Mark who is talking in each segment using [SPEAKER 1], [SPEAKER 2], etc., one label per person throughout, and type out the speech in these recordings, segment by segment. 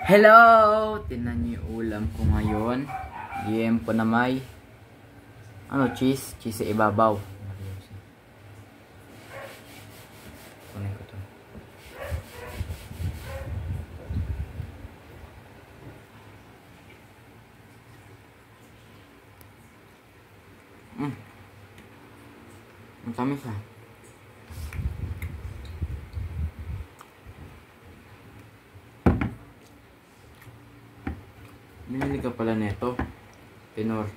[SPEAKER 1] Hello! Tingnan niyo yung ulam ko ngayon. Yem po na may cheese. Cheese sa ibabaw. Kunin ko to. Ang tamis ah. Binili ka pala nito, Tenor.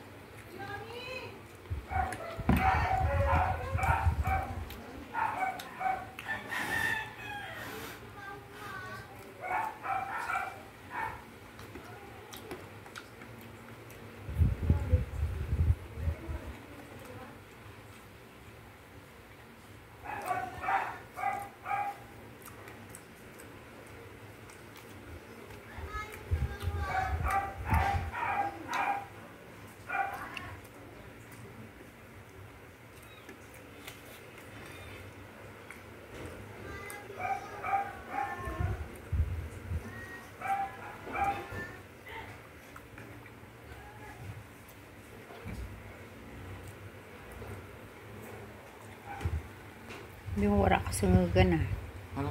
[SPEAKER 2] Yung wala kasungugan ah.
[SPEAKER 1] Ano?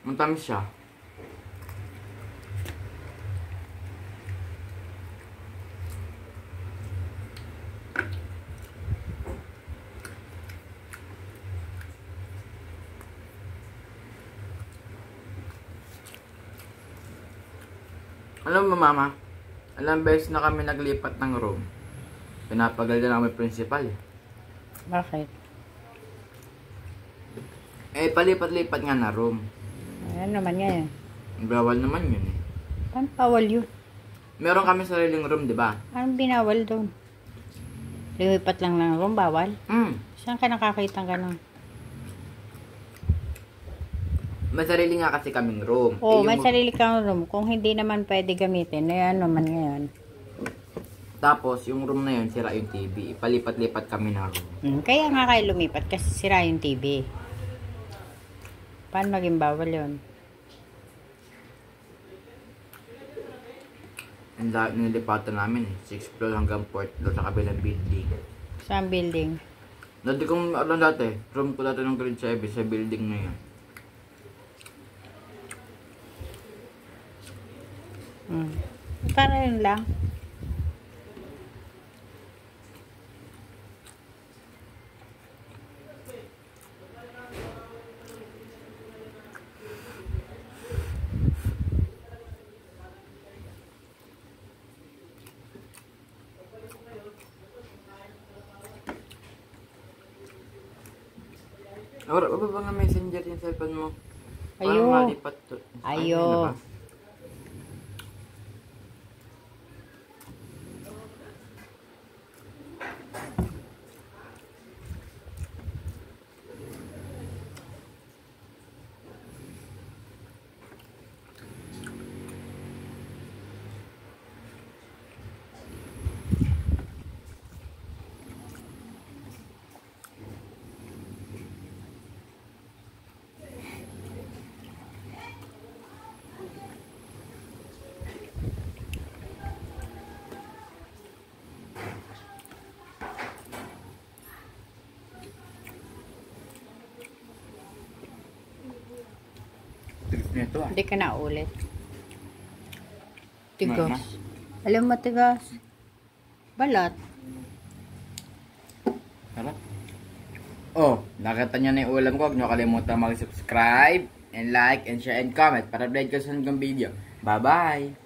[SPEAKER 1] Matamis siya. Alam mo mama, alam beses na kami naglipat ng room. Pinapagal na kami principal eh.
[SPEAKER 2] Bakit?
[SPEAKER 1] Eh, palipat-lipat nga na room.
[SPEAKER 2] Ano naman ngayon?
[SPEAKER 1] Bawal naman yun eh.
[SPEAKER 2] Paano bawal yun?
[SPEAKER 1] Meron kami sariling room, di ba?
[SPEAKER 2] Anong binawal doon? Lumipat lang ng room, bawal? Saan ka nakakita gano'n?
[SPEAKER 1] May sarili nga kasi kaming room.
[SPEAKER 2] Oo, may sarili kang room. Kung hindi naman pwede gamitin, ayan naman ngayon.
[SPEAKER 1] Tapos, yung room na yun, sira yung TV. Palipat-lipat kami na room.
[SPEAKER 2] Kaya nga kayo lumipat kasi sira yung TV. Paano maging bawal yun?
[SPEAKER 1] Ang dahil nilipatan namin eh. 6th floor hanggang 4th floor sa kabilang building.
[SPEAKER 2] Saan building?
[SPEAKER 1] Dati kong alam dati, room ko dati ng grade 7 sa building na yun.
[SPEAKER 2] Para yun lang.
[SPEAKER 1] Wala ba ba nga messenger yung cellphone mo?
[SPEAKER 2] Ayo.
[SPEAKER 1] Parang malipat to.
[SPEAKER 2] Ayo.
[SPEAKER 1] Nito ah.
[SPEAKER 2] Hindi ka na ulit. Tigas. Alam mo tigas. Balat.
[SPEAKER 1] Harap. Oh, nakita nyo na yung ulam ko. Huwag nyo kalimutan mag-subscribe and like and share and comment para update ko sa hanggang video. Bye-bye!